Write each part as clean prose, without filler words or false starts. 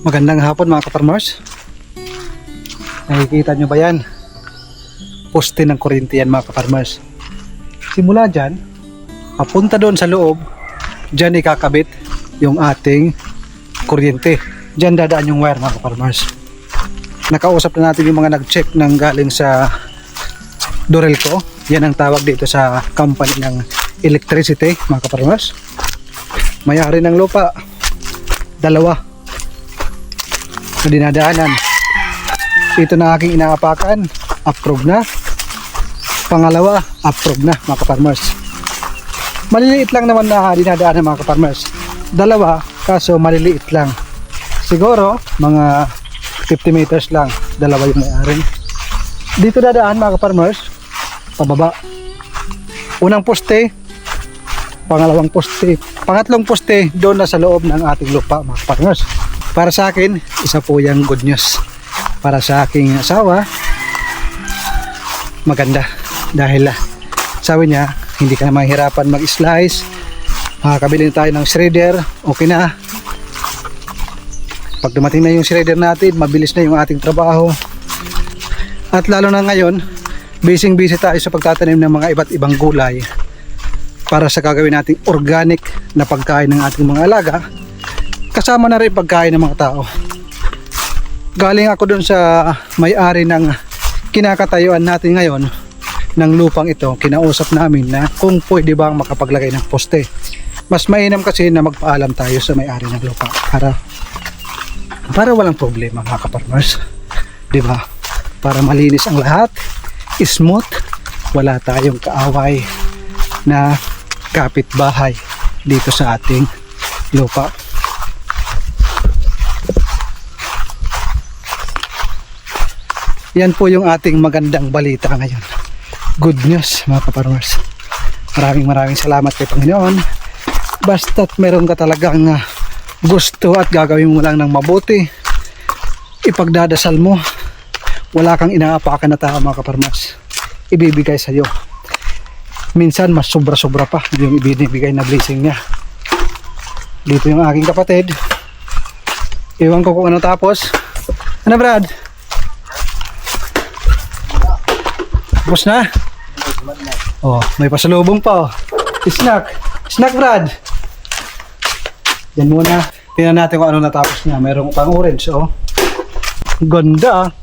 Magandang hapon mga kaparmers. Nakikita nyo ba yan? Poste ng kuryente yan mga kaparmers. Simula dyan, papunta doon sa loob, dyan ikakabit yung ating kuryente. Dyan dadaan yung wire mga kaparmers. Nakausap na natin yung mga nag-check ng galing sa Dorelco. Yan ang tawag dito sa company ng electricity mga kaparmers. May-ari ng lupa, dalawa na dinadaanan. Ito na aking inaapakan, approve na. Pangalawa, approve na mga kaparmers. Maliliit lang naman na dinadaanan mga kaparmers. Dalawa, kaso maliliit lang. Siguro mga 50 meters lang, dalawa yung may-ari. Dito dadaan mga kaparmers, pababa. Unang poste, pangalawang poste, pangatlong poste doon na sa loob ng ating lupa mga kaparmers. Para sa akin, isa po yung good news. Para sa aking asawa, maganda. Dahil sabi niya, hindi ka na mahirapan mag-slice. Makakabili tayo ng shredder, okay na. Pag dumating na yung shredder natin, mabilis na yung ating trabaho. At lalo na ngayon, busy tayo sa pagtatanim ng mga iba't ibang gulay para sa gagawin nating organic na pagkain ng ating mga alaga. Kasama na rin pagkain ng mga tao. Galing ako dun sa may-ari ng kinakatayuan natin ngayon ng lupang ito. Kinausap namin na kung pwede bang makapaglagay ng poste. Mas mainam kasi na magpaalam tayo sa may-ari ng lupa para walang problema mga kaparmers, diba? Para malinis ang lahat, smooth, wala tayong kaaway na kapitbahay dito sa ating lupa. Yan po yung ating magandang balita ngayon. Good news mga kaparmers. Maraming salamat kay Panginoon. Basta't meron ka talagang gusto at gagawin mo lang ng mabuti, ipagdadasal mo, wala kang inaapakan na tao mga kaparmers, ibibigay sa iyo. Minsan mas sobra pa yung ibinibigay na blessing niya. Dito yung aking kapatid. Iwan ko kung ano tapos. Ano Brad? Tapos na? Oh, may pasalubong pa oh. Snack Brad. Yan muna. Tingnan natin kung ano natapos niya. Mayroong pang orange oh. Ganda.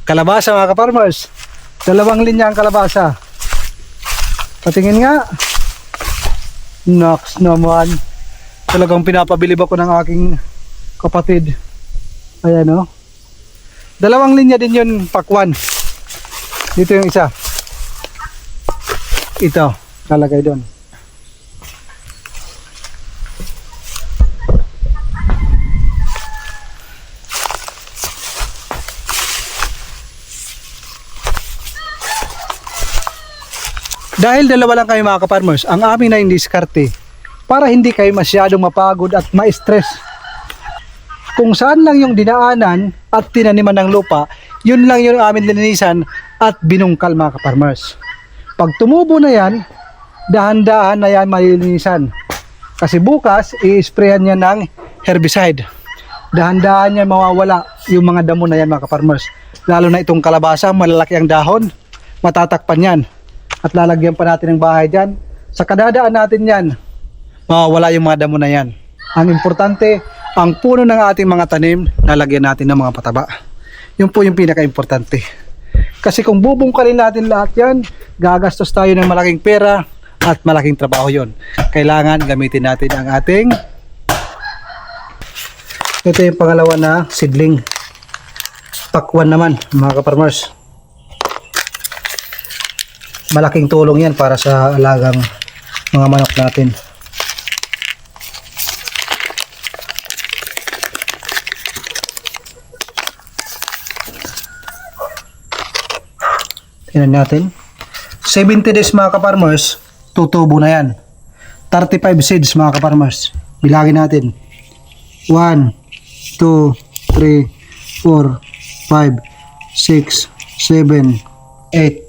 Kalabasa mga kaparmers. 2 linya ang kalabasa. Patingin nga. Nox naman. Talagang pinapabilib ako ng aking kapatid. Ayan oh. 2 linya din yun, pakwan. Dito yung isa. Ito, lalagay doon. Dahil 2 lang kayo mga kaparmers, ang amin na hindi diskarte para hindi kayo masyadong mapagod at ma-stress. Kung saan lang yung dinaanan at tinaniman ng lupa, yun lang yung amin linisan at binungkal mga kaparmers. Pag tumubo na yan, dahan-dahan na yan malilinisan. Kasi bukas, i-sprayan niya ng herbicide. Dahan-dahan niya mawawala yung mga damo na yan mga kaparmers. Lalo na itong kalabasa, malalaki ang dahon, matatakpan yan. At lalagyan pa natin ng bahay dyan. Sa kadadaan natin yan, mawawala yung mga damo na yan. Ang importante, ang puno ng ating mga tanim, lalagyan natin ng mga pataba. Yun po yung pinaka-importante. Kasi kung bubungkalin natin lahat yan, gagastos tayo ng malaking pera at malaking trabaho yon. Kailangan gamitin natin ang ating, ito yung pangalawa na seedling. Pakwan naman mga kaparmers. Malaking tulong yan para sa alagang mga manok natin. Tingnan natin. 70 days mga kaparmers, tutubo na yan. 35 seeds mga kaparmers. Bilangin natin. 1, 2, 3, 4, 5, 6, 7, 8,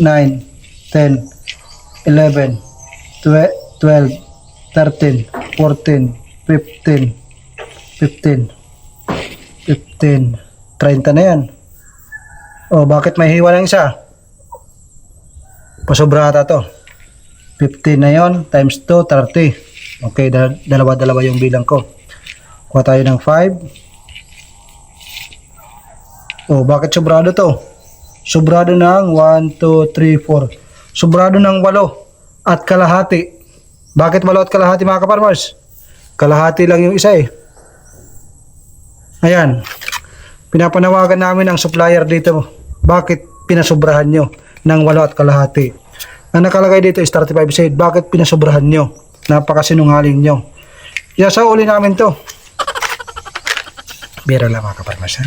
9, 10, 11, 12, 13, 14, 15, 15, 15, 30 na yan. O, bakit may hiwa ng isa? Pasobrata to. 15 na yon times 2, 30. Okay, dalawa-dalawa yung bilang ko. Kuha tayo ng 5. O, bakit sobrado to? Sobrado ng 1, 2, 3, 4. Sobrado ng 8 at kalahati. Bakit 8 at kalahati mga kaparmers? Kalahati lang yung isa eh. Ayan. Pinapanawagan namin ang supplier dito. Bakit pinasobrahan nyo ng 8 at kalahati? Ang nakalagay dito is 35 shade. Bakit pinasobrahan nyo? Napakasinungaling nyo. Sa uli namin to. Bira lang mga kaparmers ha.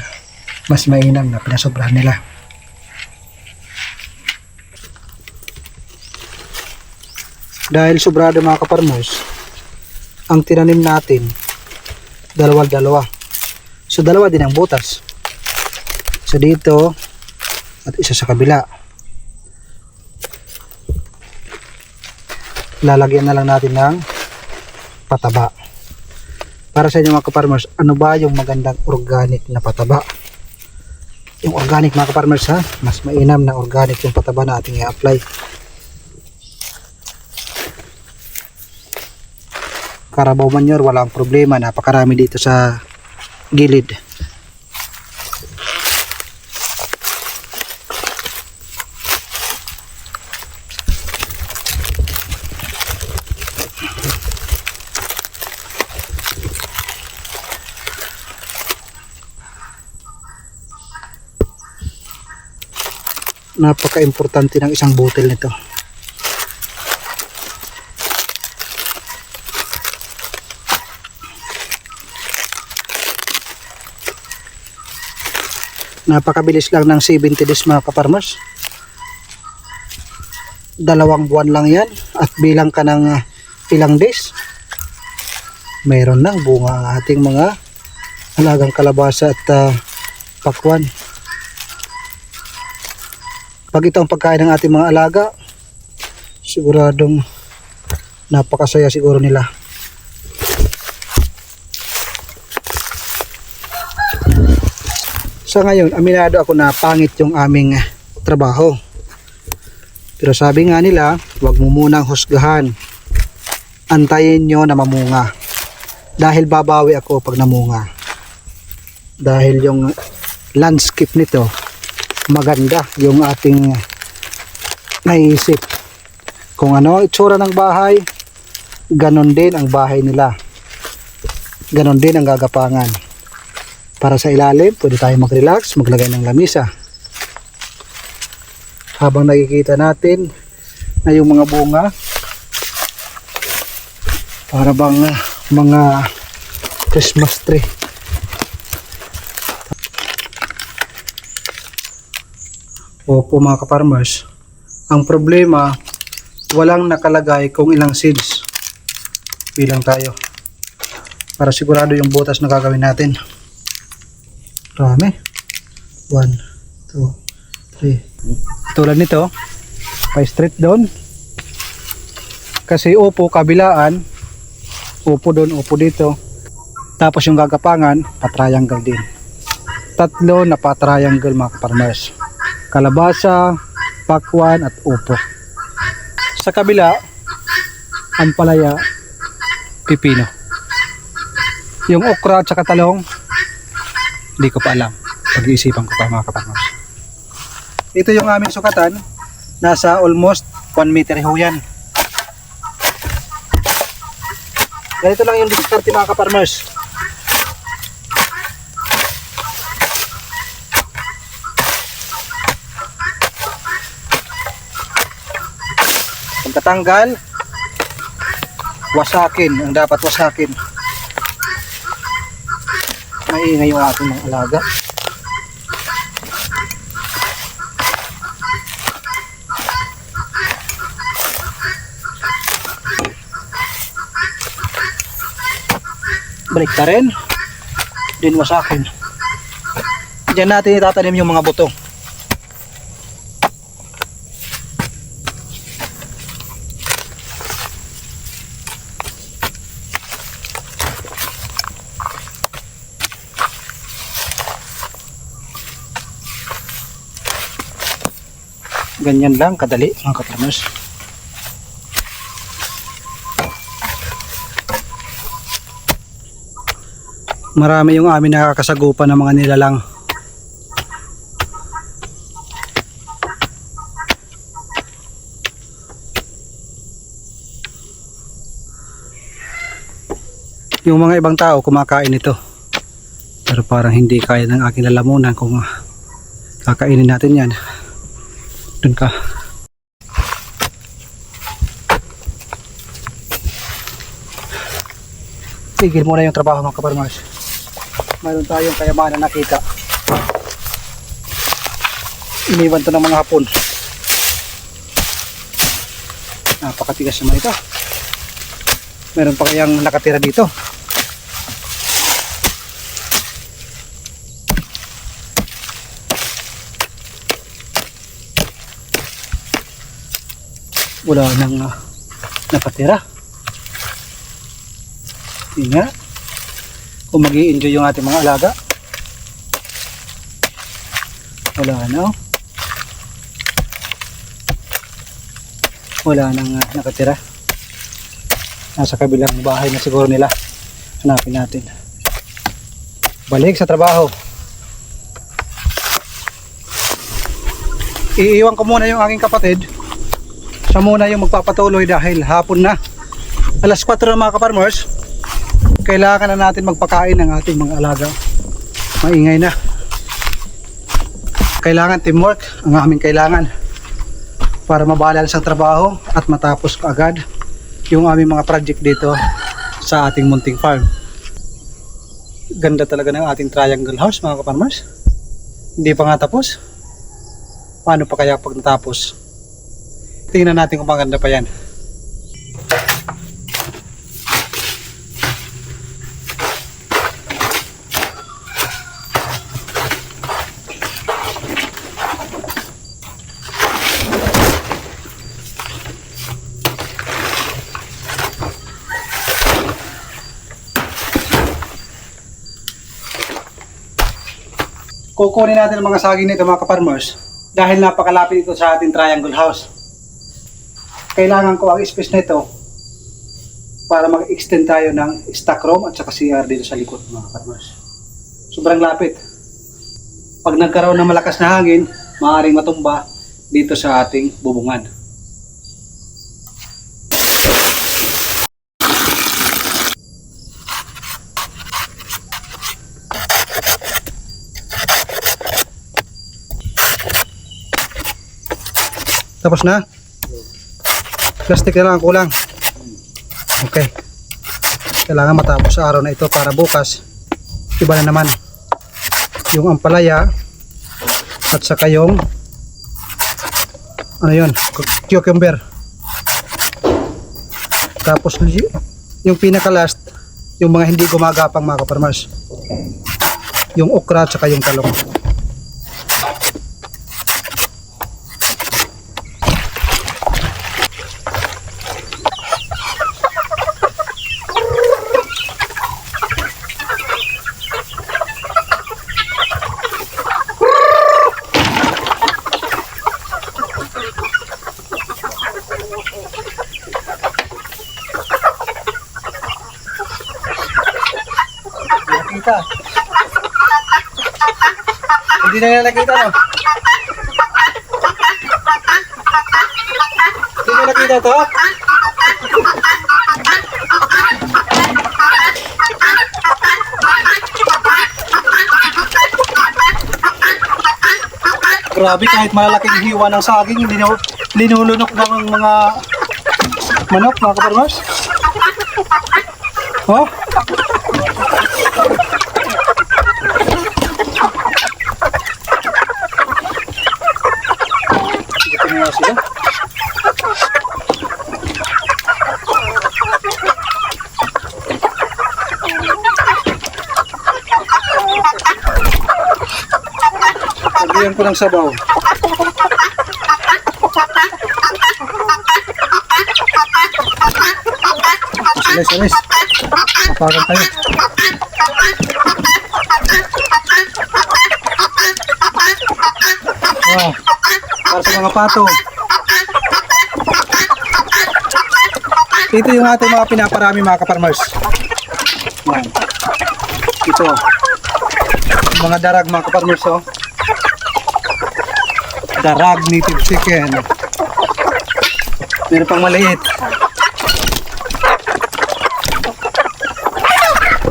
Mas mainam na pinasobrahan nila. Dahil sobrado mga kaparmers, ang tinanim natin dalawa-dalawa. So dalawa din ang butas. Isa dito at isa sa kabila. Lalagyan na lang natin ng pataba. Para sa inyo mga kaparmers, ano ba yung magandang organic na pataba? Yung organic mga kaparmers ha, mas mainam na organic yung pataba na ating i-apply. Carabao manure, walang problema, napakarami dito sa gilid. Napaka-importante ng isang bottle nito. Napakabilis lang ng 70 days mga kaparmers. 2 buwan lang yan at bilang ka ng ilang days mayroon ng bunga ang ating mga alagang kalabasa at pakwan. Pag ito ang pagkain ng ating mga alaga, siguradong napakasaya siguro nila. Sa ngayon, aminado ako na pangit yung aming trabaho. Pero sabi nga nila, huwag mo munang husgahan. Antayin nyo na mamunga. Dahil babawi ako pag namunga. Dahil yung landscape nito, maganda yung ating naisip. Kung ano itsura ng bahay, ganon din ang bahay nila. Ganon din ang gagapangan. Para sa ilalim, pwede tayo mag-relax, maglagay ng lamisa. Habang nakikita natin na yung mga bunga, para bang mga Christmas tree. Opo mga kaparmers, ang problema, walang nakalagay kung ilang seeds. Bilang tayo. Para sigurado yung butas na gagawin natin. Rami. 1, 2, 3. Tulad nito, pa-straight down. Kasi upo kabilaan, upo doon, upo dito. Tapos yung gagapangan, pa-triangle din. 3 na pa-triangle mga kaparmers. Kalabasa, pakwan at upo. Sa kabila, ampalaya, pipino. Yung okra at saka talong, hindi ko pa alam. Pag-iisipan ko pa mga kaparmers. Ito yung aming sukatan. Nasa almost 1 meter ho yan. Ganito lang yung diskarte mga kaparmers. Pagkatanggal, wasakin. Ang dapat wasakin. Maingay yung ating mga alaga. Balik na rin. Din wasakin. Diyan natin itatanim yung mga buto. Ganyan lang kadali mga ka-farmers. Marami yung amin nakakasagupan ng mga nilalang. Yung mga ibang tao kumakain ito, pero parang hindi kaya ng aking lalamunan kung kakainin natin yan. Dun ka. Tigil muna yung trabaho mga ka-farmers. Mayroon tayong kayamanan nakita. Iniwan to ng mga hapon. Napakatigas naman ito. Meron pa kayang nakatira dito. Wala nang nakatira. Hindi nga. Kung mag-i-enjoy yung ating mga alaga. Wala na. Wala nang nakatira. Nasa kabilang bahay na siguro nila. Hanapin natin. Balik sa trabaho. Iiwan ko muna yung aking kapatid. Siya muna yung magpapatuloy dahil hapon na. Alas 4 na mga ka-farmers. Kailangan na natin magpakain ng ating mga alaga. Maingay na. Kailangan teamwork ang aming kailangan para mabalance ang trabaho at matapos agad yung aming mga project dito sa ating munting farm. Ganda talaga ng ating triangle house mga ka-farmers. Hindi pa nga tapos. Paano pa kaya pag natapos? Tingnan natin kung maganda pa yan. Kukunin natin ang mga saging nito mga ka-farmers dahil napakalapit ito sa ating triangle house. Kailangan ko ang space nito para mag-extend tayo ng stock room at saka CR dito sa likod mga ka-farmers. Sobrang lapit. Pag nagkaroon ng malakas na hangin, maaaring matumba dito sa ating bubungan. Tapos na? Plastic na lang kulang. Okay. Kailangan matapos sa araw na ito para bukas iba na naman yung ampalaya at saka yung ano yun, cucumber. Tapos yung pinaka last, yung mga hindi gumagapang mga ka-farmers, yung okra at saka yung talong. Nakita. Hindi na nakita, no? Hindi na nakita to? Grabe, kahit malalaking hiwa ng saging, hindi na linulunok ng mga manok, mga ka-farmers. Oh? Ito nga sila. Sabihan ko ng sabaw. Salis. Mapagan tayo. Para ating mga pato. Ito yung ating mga pinaparami mga kaparmers. Yan. Ito. Mga darag mga kaparmers, oh. Darag native chicken. Meron pang maliit.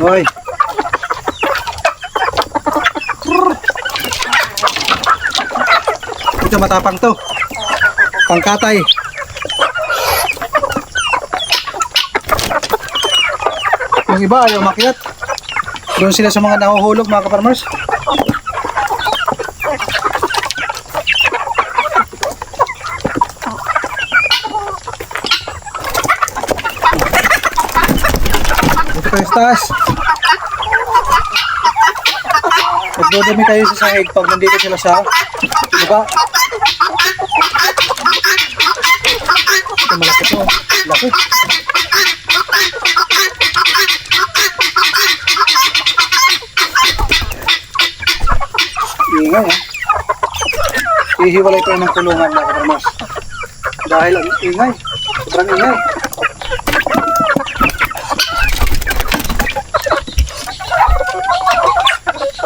Hoy. Ito matapang to. Pangkatay. Yung iba ayaw makiat. Doon sila sa mga nahuhulog mga kaparmers. Dito kayo sa taas. Magdodami kayo sa sahig pag nandito sila sa baba. Ito malaki to. Laki. Ingay, ha? Ihiwalay ko ng kulungan mga kaparmers. Dahil ang ingay. Sobrang ingay.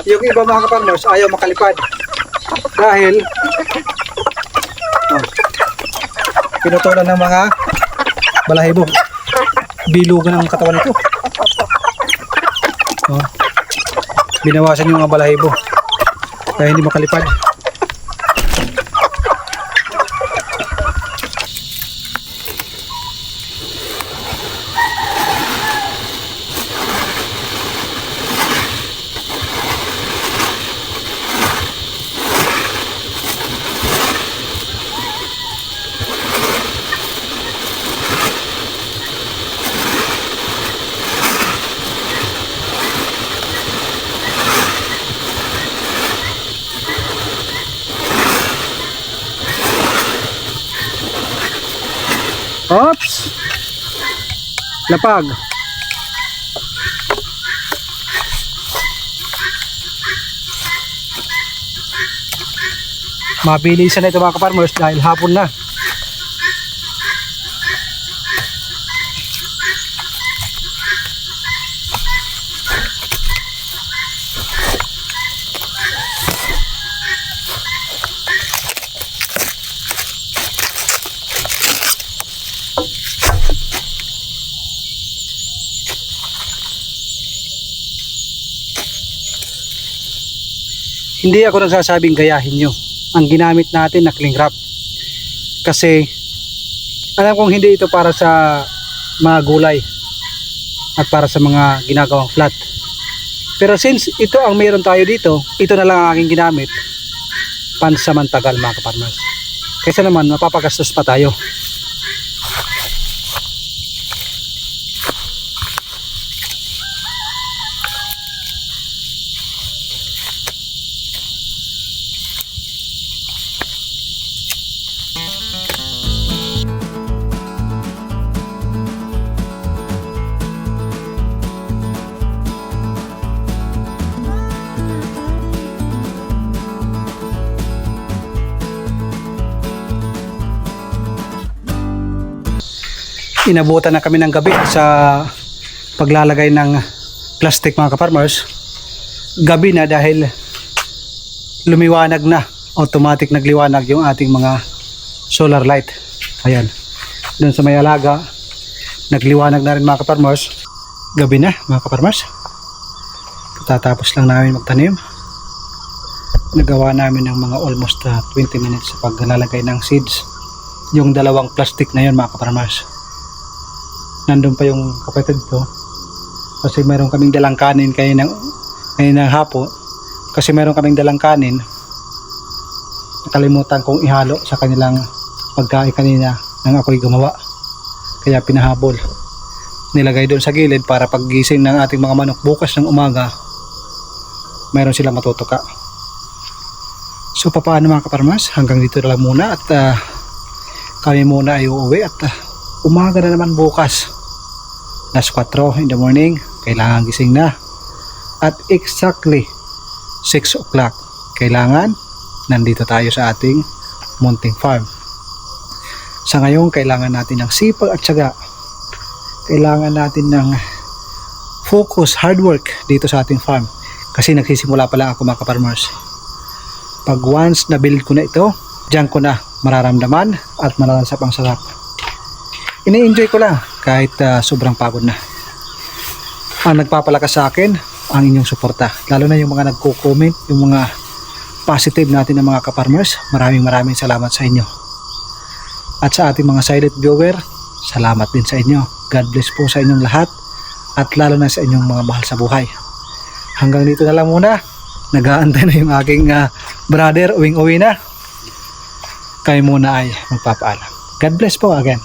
Yung iba mga kaparmers ayaw makalipad. Dahil pinutulan ng mga balahibo. Bilugan ang katawan nito. Binawasan yung mga balahibo. Kaya hindi makalipad. Oops! Lapag. Mabilisan na ito mga kaparmers dahil hapon na. Hindi ako nagsasabing gayahin nyo ang ginamit natin na cling wrap, kasi alam kong hindi ito para sa mga gulay at para sa mga ginagawang flat, pero since ito ang mayroon tayo dito, ito na lang ang aking ginamit pansamantagal mga kaparmers, kaysa naman mapapagastos pa tayo. Inabutan na kami ng gabi sa paglalagay ng plastic mga kaparmers. Gabi na dahil lumiwanag na, automatic nagliwanag yung ating mga solar light. Ayan, doon sa may alaga nagliwanag na rin mga kaparmers. Gabi na mga kaparmers, tatapos lang namin magtanim. Nagawa namin ng mga almost 20 minutes sa paglalagay ng seeds. Yung dalawang plastic na yun mga kaparmers, nandun pa yung kapatid ko kasi meron kaming dalang kanin kaninang hapon, kasi meron kaming dalang kanin, nakalimutan kong ihalo sa kanilang pagkain kanina nang ako'y gumawa, kaya pinahabol, nilagay doon sa gilid para paggising ng ating mga manok bukas ng umaga meron silang matutuka. So paano mga kaparmas, hanggang dito na lang muna at kami muna ay uuwi at umaga na naman bukas. Alas 4 in the morning, kailangan gising na. At exactly 6 o'clock, kailangan nandito tayo sa ating munting farm. Sa ngayon, kailangan natin ng sipag at syaga. Kailangan natin ng focus, hard work dito sa ating farm. Kasi nagsisimula pa lang ako mga ka-farmers. Pag once na build ko na ito, diyan ko na mararamdaman at malalansap ang sarap. Ini-enjoy ko lang kahit sobrang pagod na. Ang nagpapalakas sa akin, ang inyong suporta. Lalo na yung mga nagko-comment, yung mga positive natin ng mga ka-farmers. Maraming salamat sa inyo. At sa ating mga silent viewer, salamat din sa inyo. God bless po sa inyong lahat at lalo na sa inyong mga mahal sa buhay. Hanggang dito na lang muna. Nag-aantay na yung aking brother, uwing-uwi na. Kayo muna ay magpapaalam. God bless po again.